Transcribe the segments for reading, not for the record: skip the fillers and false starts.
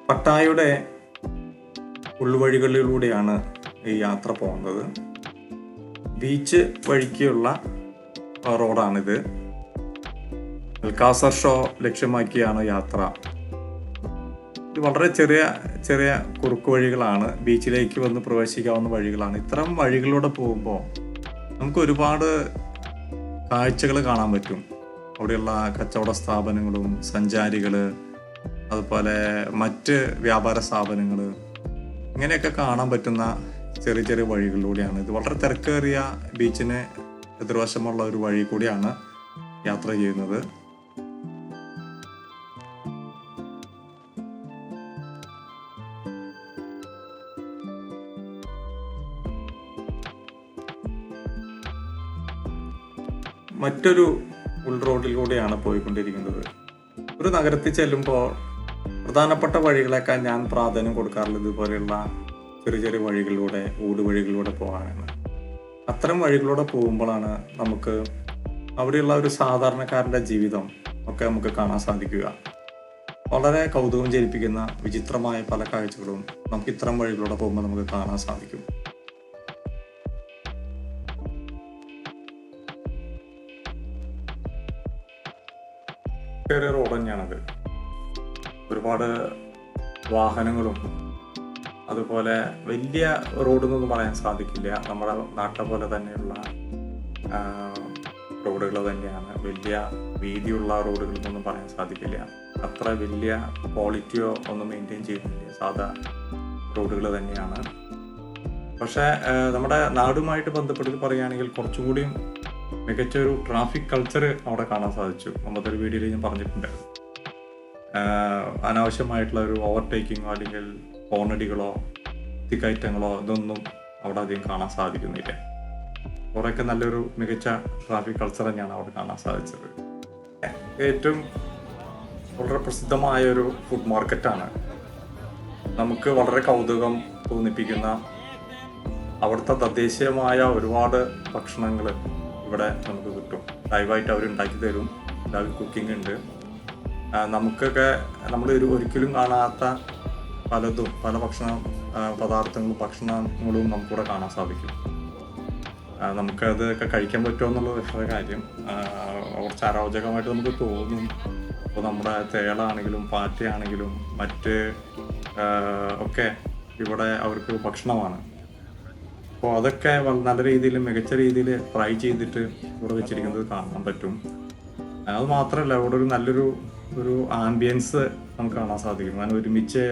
പട്ടായയുടെ ഉൾവഴികളിലൂടെയാണ് ഈ യാത്ര പോകുന്നത്. ബീച്ച് വഴിക്കുള്ള റോഡാണിത്. അൽക്കാസർ ഷോ ലക്ഷ്യമാക്കിയാണ് യാത്ര. ഇത് വളരെ ചെറിയ ചെറിയ കുറുക്കു വഴികളാണ്, ബീച്ചിലേക്ക് വന്ന് പ്രവേശിക്കാവുന്ന വഴികളാണ്. ഇത്തരം വഴികളിലൂടെ പോകുമ്പോൾ നമുക്ക് ഒരുപാട് കാഴ്ചകൾ കാണാൻ പറ്റും. അവിടെയുള്ള കച്ചവട സ്ഥാപനങ്ങളും സഞ്ചാരികൾ, അതുപോലെ മറ്റ് വ്യാപാര സ്ഥാപനങ്ങൾ, ഇങ്ങനെയൊക്കെ കാണാൻ പറ്റുന്ന ചെറിയ ചെറിയ വഴികളിലൂടെയാണ്. ഇത് വളരെ തിരക്കേറിയ ബീച്ചിന് എതിർവശമുള്ള ഒരു വഴി കൂടിയാണ് യാത്ര ചെയ്യുന്നത്. മറ്റൊരു ഉൾറോഡിലൂടെയാണ് പോയിക്കൊണ്ടിരിക്കുന്നത്. ഒരു നഗരത്തിൽ ചെല്ലുമ്പോൾ പ്രധാനപ്പെട്ട വഴികളേക്കാൾ ഞാൻ പ്രാധാന്യം കൊടുക്കാറുള്ളത് ഇതുപോലെയുള്ള ചെറിയ ചെറിയ വഴികളിലൂടെ, ഊടുവഴികളിലൂടെ പോകാനാണ്. അത്തരം വഴികളിലൂടെ പോകുമ്പോഴാണ് നമുക്ക് അവിടെയുള്ള ഒരു സാധാരണക്കാരൻ്റെ ജീവിതം ഒക്കെ നമുക്ക് കാണാൻ സാധിക്കുക. വളരെ കൗതുകം ജനിപ്പിക്കുന്ന വിചിത്രമായ പല കാഴ്ചകളും നമുക്ക് ഇത്തരം വഴികളിലൂടെ പോകുമ്പോൾ നമുക്ക് കാണാൻ സാധിക്കും. ചെറിയ റോഡ് തന്നെയാണത്. ഒരുപാട് വാഹനങ്ങളും അതുപോലെ വലിയ റോഡെന്നൊന്നും പറയാൻ സാധിക്കില്ല. നമ്മുടെ നാട്ടിലെ പോലെ തന്നെയുള്ള റോഡുകൾ തന്നെയാണ്. വലിയ വീതിയുള്ള റോഡുകളെന്നൊന്നും പറയാൻ സാധിക്കില്ല. അത്ര വലിയ ക്വാളിറ്റിയോ ഒന്നും മെയിൻറ്റെയിൻ ചെയ്യുന്നില്ല. സാധാ റോഡുകൾ തന്നെയാണ്. പക്ഷേ നമ്മുടെ നാടുമായിട്ട് ബന്ധപ്പെട്ട് പറയുകയാണെങ്കിൽ കുറച്ചും കൂടിയും മികച്ചൊരു ട്രാഫിക് കൾച്ചർ അവിടെ കാണാൻ സാധിച്ചു. നമ്മുടെ ഒരു വീഡിയോയിൽ ഞാൻ പറഞ്ഞിട്ടുണ്ടായിരുന്നു. അനാവശ്യമായിട്ടുള്ള ഒരു ഓവർടേക്കിങ്ങോ അല്ലെങ്കിൽ ഹോണടികളോ തിക്കയറ്റങ്ങളോ ഇതൊന്നും അവിടെ അധികം കാണാൻ സാധിക്കുന്നില്ല. കുറേയൊക്കെ നല്ലൊരു മികച്ച ട്രാഫിക് കൾച്ചർ തന്നെയാണ് അവിടെ കാണാൻ സാധിച്ചത്. ഏറ്റവും വളരെ പ്രസിദ്ധമായ ഒരു ഫുഡ് മാർക്കറ്റാണ്. നമുക്ക് വളരെ കൗതുകം തോന്നിപ്പിക്കുന്ന അവിടുത്തെ തദ്ദേശീയമായ ഒരുപാട് ഭക്ഷണങ്ങൾ ഇവിടെ നമുക്ക് കിട്ടും. ലൈവായിട്ട് അവർ ഉണ്ടാക്കി തരും. ലൈവ് കുക്കിംഗ് ഉണ്ട്. നമുക്കൊക്കെ നമ്മൾ ഒരിക്കലും കാണാത്ത പലതും, പല ഭക്ഷണങ്ങളും നമുക്കിവിടെ കാണാൻ സാധിക്കും. നമുക്കതൊക്കെ കഴിക്കാൻ പറ്റുമോ എന്നുള്ളത് വേറെ കാര്യം. കുറച്ച് അരോചകമായിട്ട് നമുക്ക് തോന്നും. അപ്പോൾ നമ്മുടെ തേളാണെങ്കിലും പാറ്റയാണെങ്കിലും മറ്റ് ഒക്കെ ഇവിടെ അവർക്ക് ഭക്ഷണമാണ്. അപ്പോൾ അതൊക്കെ നല്ല രീതിയിൽ, മികച്ച രീതിയിൽ ഫ്രൈ ചെയ്തിട്ട് ഇവിടെ വെച്ചിരിക്കുന്നത് കാണാൻ പറ്റും. അത് മാത്രമല്ല, ഇവിടെ ഒരു നല്ലൊരു ആംബിയൻസ് നമുക്ക് കാണാൻ സാധിക്കും. കാരണം ഒരുമിച്ച്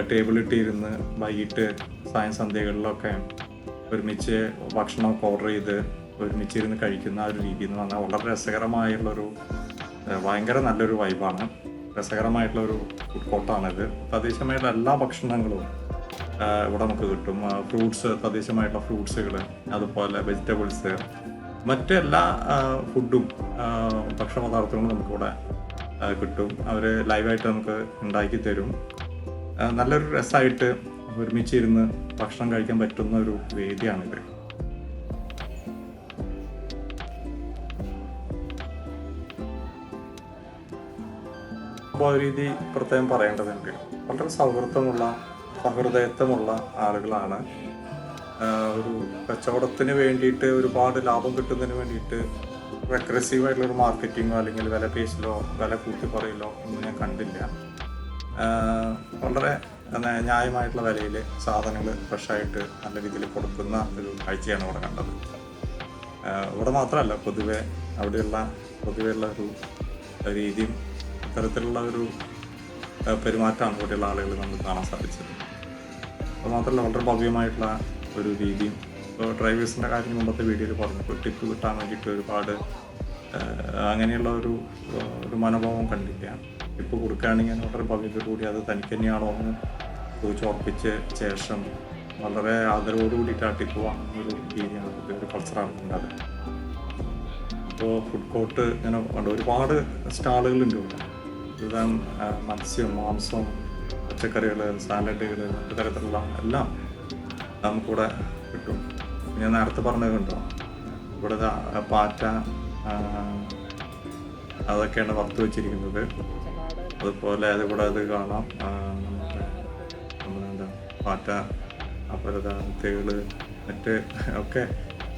ടേബിളിട്ടിരുന്ന് വൈകിട്ട് സന്ധ്യകളിലൊക്കെ ഒരുമിച്ച് ഭക്ഷണമൊക്കെ ഓർഡർ ചെയ്ത് ഒരുമിച്ചിരുന്ന് കഴിക്കുന്ന ഒരു രീതി എന്ന് പറഞ്ഞാൽ വളരെ രസകരമായുള്ളൊരു, ഭയങ്കര നല്ലൊരു വൈബാണ്. രസകരമായിട്ടുള്ളൊരു ഫുഡ് കോർട്ടാണിത്. തദ്ദേശീയമായിട്ടുള്ള എല്ലാ ഭക്ഷണങ്ങളും ഇവിടെ നമുക്ക് കിട്ടും. ഫ്രൂട്ട്സ്, തദ്ദേശീയമായിട്ടുള്ള ഫ്രൂട്ട്സുകൾ, അതുപോലെ വെജിറ്റബിൾസ്, മറ്റെല്ലാ ഫുഡും ഭക്ഷണപദാർത്ഥങ്ങളും നമുക്കിവിടെ കിട്ടും. അവർ ലൈവായിട്ട് നമുക്ക് ഉണ്ടാക്കി തരും. നല്ലൊരു രസമായിട്ട് ഒരുമിച്ചിരുന്ന് ഭക്ഷണം കഴിക്കാൻ പറ്റുന്ന ഒരു വേദിയാണിത്. അപ്പോൾ ആ രീതി പ്രത്യേകം പറയേണ്ടതുണ്ട്. വളരെ സഹൃദയത്വമുള്ള ആളുകളാണ്. ഒരു കച്ചവടത്തിന് വേണ്ടിയിട്ട്, ഒരുപാട് ലാഭം കിട്ടുന്നതിന് വേണ്ടിയിട്ട് അഗ്രസീവായിട്ടുള്ളൊരു മാർക്കറ്റിങ്ങോ അല്ലെങ്കിൽ വില പേശലോ വില കൂട്ടി പറയലോ ഒന്നും ഞാൻ കണ്ടില്ല. വളരെ ന്യായമായിട്ടുള്ള വിലയിൽ സാധനങ്ങൾ ഫ്രഷായിട്ട് നല്ല രീതിയിൽ കൊടുക്കുന്ന ഒരു കാഴ്ചയാണ് ഇവിടെ കണ്ടത്. ഇവിടെ മാത്രമല്ല, പൊതുവെയുള്ള ഒരു രീതിയും ഇത്തരത്തിലുള്ള ഒരു പെരുമാറ്റമാണ് ഇവിടെയുള്ള ആളുകൾ നമുക്ക് കാണാൻ സാധിച്ചത്. അത് മാത്രമല്ല, വളരെ ഭവ്യമായിട്ടുള്ള ഒരു രീതിയും. ഇപ്പോൾ ഡ്രൈവേഴ്സിൻ്റെ കാര്യം മുമ്പത്തെ വീഡിയോയിൽ പറഞ്ഞു, ടിപ്പ് കിട്ടാൻ വേണ്ടിയിട്ട് ഒരുപാട് അങ്ങനെയുള്ള ഒരു മനോഭാവം കണ്ടില്ല. ടിപ്പ് കൊടുക്കുകയാണെങ്കിൽ വളരെ ഭവ്യതയോടുകൂടി അത് തനിക്ക് തന്നെയാണോ എന്ന് ചോദിച്ചുറപ്പിച്ച ശേഷം വളരെ ആദരവോടുകൂടിയിട്ട് ആ ടിപ്പ് വാങ്ങുന്നൊരു രീതിയാണ്, ഒരു കൾച്ചറാണ് ഉണ്ടാകുന്നത്. അപ്പോൾ ഫുഡ് കോർട്ട് ഇങ്ങനെ ഒരുപാട് സ്റ്റാളുകളുണ്ട് ഇവിടെ. വിവിധ മത്സ്യം, മാംസം, പച്ചക്കറികൾ, സാലഡുകൾ, മറ്റു തരത്തിലുള്ള എല്ലാം നമുക്കിവിടെ കിട്ടും. ഞാൻ നേരത്തെ പറഞ്ഞത് കണ്ടോ, ഇവിടെ പാറ്റ അതൊക്കെയാണ് വറുത്ത് വെച്ചിരിക്കുന്നത്. അതുപോലെ അതിവിടെ അത് കാണാം, നമുക്ക് പാറ്റ, അപരത, തേള്, മറ്റ് ഒക്കെ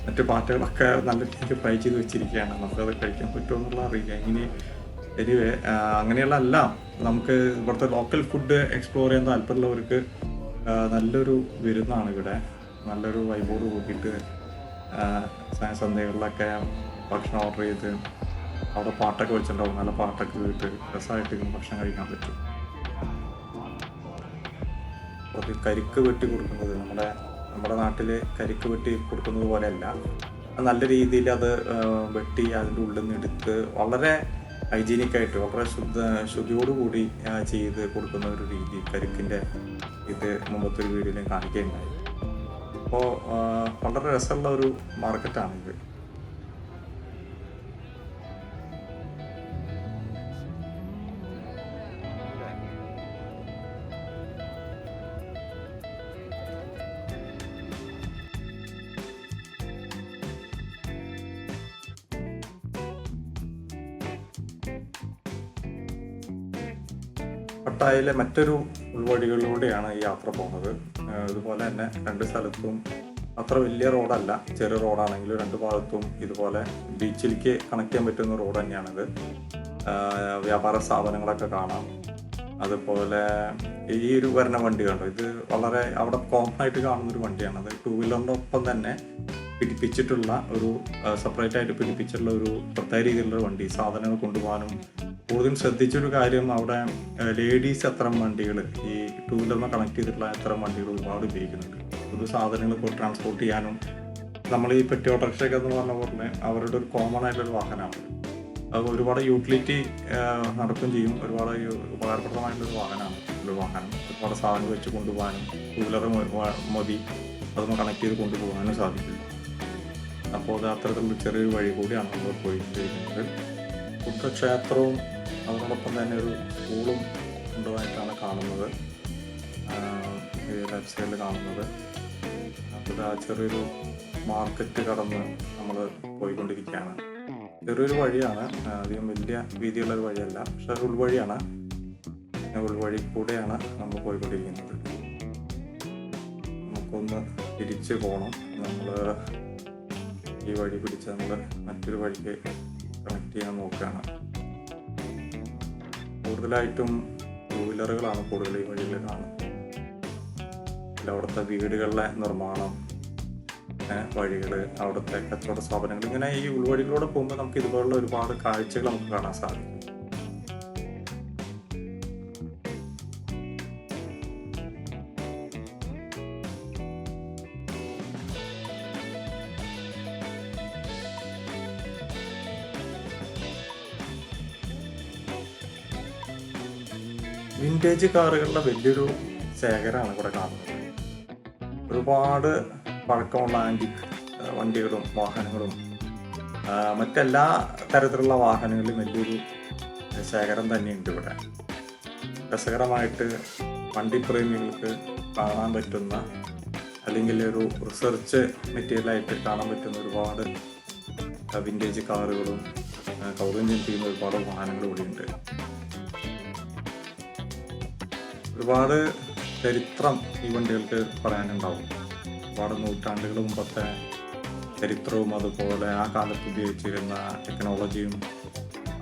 മറ്റ് പാറ്റകളൊക്കെ നല്ല രീതിക്ക് ഫ്രൈ ചെയ്ത് വെച്ചിരിക്കുകയാണ്. നമുക്കത് കഴിക്കാൻ പറ്റുമോ എന്നുള്ള അറിയില്ല. എനിവേ അങ്ങനെയുള്ള എല്ലാം നമുക്ക് ഇവിടുത്തെ ലോക്കൽ ഫുഡ് എക്സ്പ്ലോർ ചെയ്യാൻ താല്പര്യമുള്ളവർക്ക് നല്ലൊരു വിരുന്നാണ് ഇവിടെ. നല്ലൊരു വൈബോട് കൂട്ടിയിട്ട് സന്ധ്യകളിലൊക്കെ ഭക്ഷണം ഓർഡർ ചെയ്ത് അവിടെ പാട്ടൊക്കെ വെച്ചിട്ടുണ്ടാവും. നല്ല പാട്ടൊക്കെ കേട്ട് രസമായിട്ട് ഭക്ഷണം കഴിക്കാൻ പറ്റും. ഒരു കരിക്ക് വെട്ടി കൊടുക്കുന്നത് നമ്മുടെ നാട്ടിൽ കരിക്ക് വെട്ടി കൊടുക്കുന്നത് പോലെയല്ല. നല്ല രീതിയിൽ അത് വെട്ടി അതിൻ്റെ ഉള്ളിൽ നിന്ന് എടുത്ത് വളരെ ഹൈജീനിക്കായിട്ട് വളരെ ശുദ്ധിയോടുകൂടി ചെയ്ത് കൊടുക്കുന്ന ഒരു രീതി കരിക്കിൻ്റെ ഇത് മുമ്പത്തെ ഒരു വീഡിയോയിലും കാണിക്കുകയുണ്ടായി. അപ്പോൾ വളരെ രസമുള്ള ഒരു മാർക്കറ്റാണിത്. പട്ടായയിലെ മറ്റൊരു ഉൾവഴികളിലൂടെയാണ് ഈ യാത്ര പോകുന്നത്. ഇതുപോലെ തന്നെ രണ്ട് സ്ഥലത്തും അത്ര വലിയ റോഡല്ല, ചെറിയ റോഡാണെങ്കിലും രണ്ട് ഭാഗത്തും ഇതുപോലെ ബീച്ചിലേക്ക് കണക്ട് ചെയ്യാൻ പറ്റുന്ന റോഡ് തന്നെയാണിത്. വ്യാപാര സ്ഥാപനങ്ങളൊക്കെ കാണാം. അതുപോലെ ഈ ഒരു വരുന്ന വണ്ടി കണ്ടോ, ഇത് വളരെ അവിടെ കോമൺ ആയിട്ട് കാണുന്നൊരു വണ്ടിയാണ്. അത് 2 വീലറിൻ്റെ ഒപ്പം തന്നെ പിടിപ്പിച്ചിട്ടുള്ള ഒരു സെപ്പറേറ്റ് ആയിട്ട് പിടിപ്പിച്ചിട്ടുള്ള ഒരു പ്രത്യേക രീതിയിലുള്ള വണ്ടി. സാധനങ്ങൾ കൊണ്ടുപോകാനും കൂടുതൽ ശ്രദ്ധിച്ചൊരു കാര്യം, അവിടെ ലേഡീസ് അത്തരം വണ്ടികൾ ഈ 2 വീലറിനെ കണക്ട് ചെയ്തിട്ടുള്ള അത്തരം വണ്ടികൾ ഒരുപാട് ഉപയോഗിക്കുന്നുണ്ട്. ഒരു സാധനങ്ങൾ ഇപ്പോൾ ട്രാൻസ്പോർട്ട് ചെയ്യാനും നമ്മൾ ഈ പെട്ടി ഓട്ടോറിക്ഷയൊക്കെ എന്ന് പറഞ്ഞ പോലെ അവരുടെ ഒരു കോമൺ ആയിട്ടുള്ളൊരു വാഹനമാണ്. അത് ഒരുപാട് യൂട്ടിലിറ്റി നടക്കുകയും ചെയ്യും. ഒരുപാട് ഉപകാരപ്രദമായിട്ടുള്ളൊരു വാഹനമാണ് വാഹനം. ഒരുപാട് സാധനങ്ങൾ വെച്ച് കൊണ്ടുപോകാനും 2 വീലർ മതി അതൊന്ന് കണക്ട് ചെയ്ത് കൊണ്ടുപോകാനും സാധിക്കില്ല. അപ്പോൾ അത് അത്തരത്തിലുള്ള ചെറിയൊരു വഴി കൂടിയാണ് നമ്മൾ പോയിരിക്കുന്നത്. ബുദ്ധക്ഷേത്രവും അതോടൊപ്പം തന്നെ ഒരു സ്കൂളും ഉള്ളതായിട്ടാണ് കാണുന്നത്. ലെഫ്റ്റ് സൈഡിൽ കാണുന്നത് അത് ആ ചെറിയൊരു മാർക്കറ്റ് കടന്ന് നമ്മൾ പോയിക്കൊണ്ടിരിക്കുകയാണ്. ചെറിയൊരു വഴിയാണ്, അധികം വലിയ വീതിയുള്ളൊരു വഴിയല്ല, പക്ഷെ ഒരു ഉൾവഴിയാണ്. ഉൾവഴി കൂടെയാണ് നമ്മൾ പോയിക്കൊണ്ടിരിക്കുന്നത്. നമുക്കൊന്ന് തിരിച്ച് പോകണം. നമ്മൾ ഈ വഴി പിടിച്ച് നമ്മൾ മറ്റൊരു വഴിക്ക് കണക്ട് ചെയ്യാൻ നോക്കുകയാണ്. കൂടുതലായിട്ടും 2 വീലറുകളാണ് കൂടുതൽ ഈ വഴിയിൽ കാണുന്നത്. അവിടുത്തെ വീടുകളിലെ നിർമ്മാണം, വഴികൾ, അവിടുത്തെ കച്ചവട സ്ഥാപനങ്ങൾ, ഇങ്ങനെ ഈ ഉൾവഴികളിലൂടെ പോകുമ്പോൾ നമുക്ക് ഇതുപോലുള്ള ഒരുപാട് കാഴ്ചകൾ നമുക്ക് കാണാൻ സാധിക്കും. വിൻറ്റേജ് കാറുകളുടെ വലിയൊരു ശേഖരമാണ് ഇവിടെ കാണുന്നത്. ഒരുപാട് പഴക്കമുള്ള ആൻറ്റിക് വണ്ടികളും വാഹനങ്ങളും മറ്റെല്ലാ തരത്തിലുള്ള വാഹനങ്ങളിലും വലിയൊരു ശേഖരം തന്നെയുണ്ട് ഇവിടെ. രസകരമായിട്ട് വണ്ടിപ്രേമികൾക്ക് കാണാൻ പറ്റുന്ന, അല്ലെങ്കിൽ ഒരു റിസർച്ച് മെറ്റീരിയലായിട്ട് കാണാൻ പറ്റുന്ന ഒരുപാട് വിൻറ്റേജ് കാറുകളും കൗതുകം ചെയ്യുന്ന ഒരുപാട് വാഹനങ്ങളും ഇവിടെയുണ്ട്. ഒരുപാട് ചരിത്രം ഈ വണ്ടികൾക്ക് പറയാനുണ്ടാവും. ഒരുപാട് നൂറ്റാണ്ടുകൾ മുമ്പത്തെ ചരിത്രവും അതുപോലെ ആ കാലത്ത് ഉപയോഗിച്ചിരുന്ന ടെക്നോളജിയും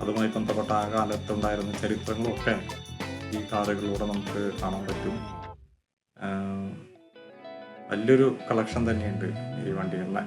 അതുമായി ബന്ധപ്പെട്ട ആ കാലത്തുണ്ടായിരുന്ന ചരിത്രങ്ങളും ഒക്കെ ഈ കാറുകളിലൂടെ നമുക്ക് കാണാൻ പറ്റും. വലിയൊരു കളക്ഷൻ തന്നെയുണ്ട് ഈ വണ്ടികളിലെ.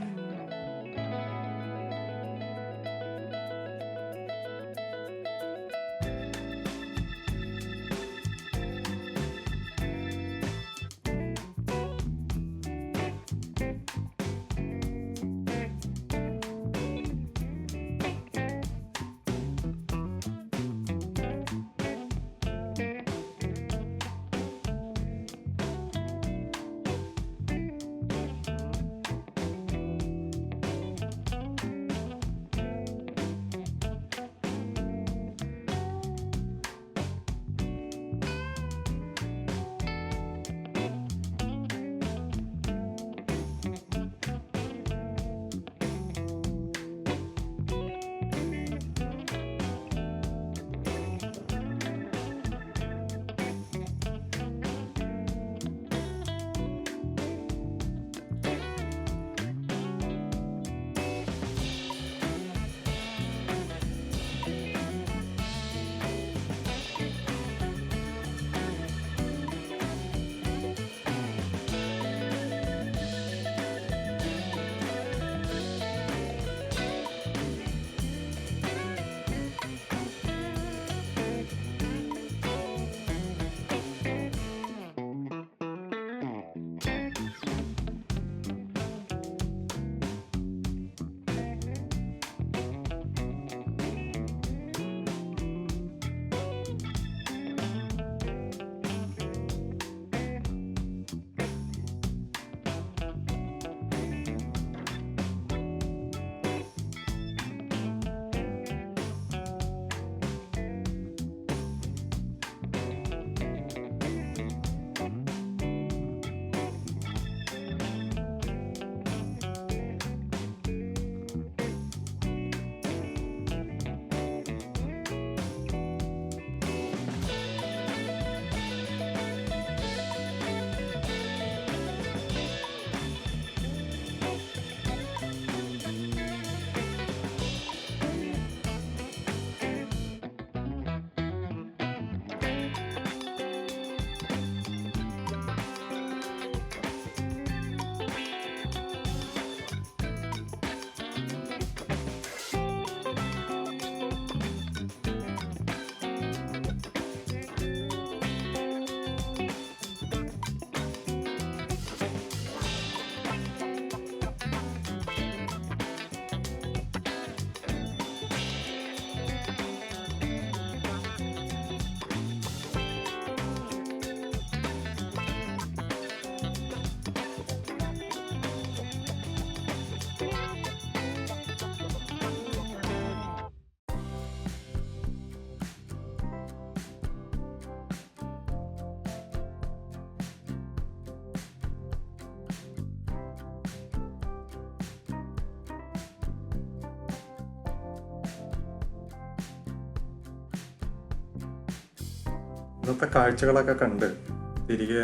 ഇന്നത്തെ കാഴ്ചകളൊക്കെ കണ്ട് തിരികെ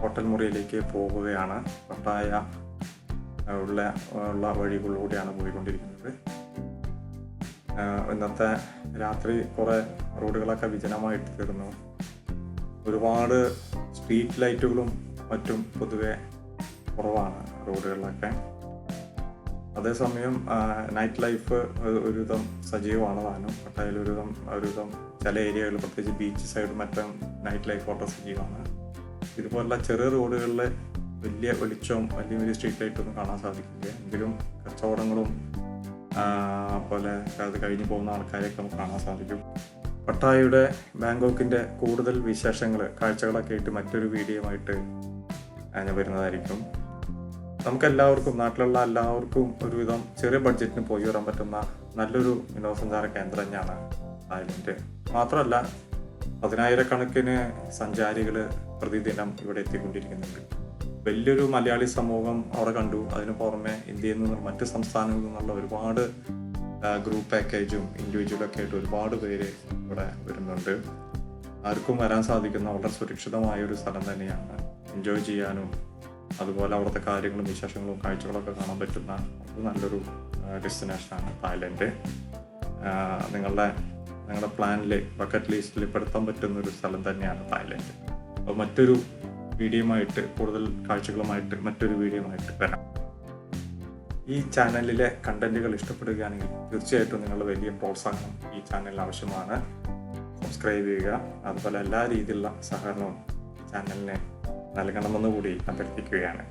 ഹോട്ടൽ മുറിയിലേക്ക് പോകുകയാണ്. പട്ടായ ഉള്ള വഴികളിലൂടെയാണ് പോയിക്കൊണ്ടിരിക്കുന്നത്. ഇന്നത്തെ രാത്രി കുറേ റോഡുകളൊക്കെ വിജനമായിട്ട് തീർന്നു. ഒരുപാട് സ്ട്രീറ്റ് ലൈറ്റുകളും മറ്റും പൊതുവെ കുറവാണ് റോഡുകളിലൊക്കെ. അതേസമയം നൈറ്റ് ലൈഫ് ഒരുവിധം സജീവമാണ് താനും. പട്ടായയിൽ ഒരുവിധം ചില ഏരിയകൾ, പ്രത്യേകിച്ച് ബീച്ച് സൈഡ് മറ്റും നൈറ്റ് ലൈഫ് വളരെ സജീവമാണ്. ഇതുപോലുള്ള ചെറിയ റോഡുകളിൽ വലിയ വെളിച്ചവും വലിയ സ്ട്രീറ്റ് ലൈറ്റൊന്നും കാണാൻ സാധിക്കില്ല. എങ്കിലും കച്ചവടങ്ങളും പോലെ അത് കഴിഞ്ഞ് പോകുന്ന ആൾക്കാരെയൊക്കെ നമുക്ക് കാണാൻ സാധിക്കും. പട്ടായയുടെ ബാങ്കോക്കിൻ്റെ കൂടുതൽ വിശേഷങ്ങൾ, കാഴ്ചകളൊക്കെ ആയിട്ട് മറ്റൊരു വീഡിയോയുമായിട്ട് ഞാൻ വരുന്നതായിരിക്കും. നമുക്കെല്ലാവർക്കും, നാട്ടിലുള്ള എല്ലാവർക്കും ഒരുവിധം ചെറിയ ബഡ്ജറ്റിന് പോയി വരാൻ പറ്റുന്ന നല്ലൊരു വിനോദസഞ്ചാര കേന്ദ്രം തന്നെയാണ് തായ്ലൻഡ്. മാത്രമല്ല 10,000-കണക്കിന് സഞ്ചാരികൾ പ്രതിദിനം ഇവിടെ എത്തിക്കൊണ്ടിരിക്കുന്നുണ്ട്. വലിയൊരു മലയാളി സമൂഹം അവിടെ കണ്ടു. അതിന് പുറമെ ഇന്ത്യയിൽ നിന്നും മറ്റ് സംസ്ഥാനങ്ങളിൽ നിന്നുള്ള ഒരുപാട് ഗ്രൂപ്പ് പാക്കേജും ഇൻഡിവിജ്വലൊക്കെ ആയിട്ട് ഒരുപാട് പേര് ഇവിടെ വരുന്നുണ്ട്. ആർക്കും വരാൻ സാധിക്കുന്ന വളരെ സുരക്ഷിതമായ ഒരു സ്ഥലം തന്നെയാണ്. എൻജോയ് ചെയ്യാനും അതുപോലെ അവിടുത്തെ കാര്യങ്ങളും വിശേഷങ്ങളും കാഴ്ചകളൊക്കെ കാണാൻ പറ്റുന്ന നല്ലൊരു ഡെസ്റ്റിനേഷനാണ് തായ്ലൻഡ്. നിങ്ങളുടെ പ്ലാനിൽ, ബക്കറ്റ് ലിസ്റ്റിൽ പെടുത്താൻ പറ്റുന്ന ഒരു സ്ഥലം തന്നെയാണ് തായ്ലൻഡ്. അപ്പോൾ മറ്റൊരു വീഡിയോയുമായിട്ട്, കൂടുതൽ കാഴ്ചകളുമായിട്ട് മറ്റൊരു വീഡിയോയുമായിട്ട് വരാം. ഈ ചാനലിലെ കണ്ടന്റുകൾ ഇഷ്ടപ്പെടുകയാണെങ്കിൽ തീർച്ചയായിട്ടും നിങ്ങളുടെ വലിയ പ്രോത്സാഹനം ഈ ചാനലിന് ആവശ്യമാണ്. സബ്സ്ക്രൈബ് ചെയ്യുക. അതുപോലെ എല്ലാ രീതിയിലുള്ള സഹകരണവും ചാനലിനെ നൽകണമെന്നുകൂടി അഭ്യർത്ഥിക്കുകയാണ്.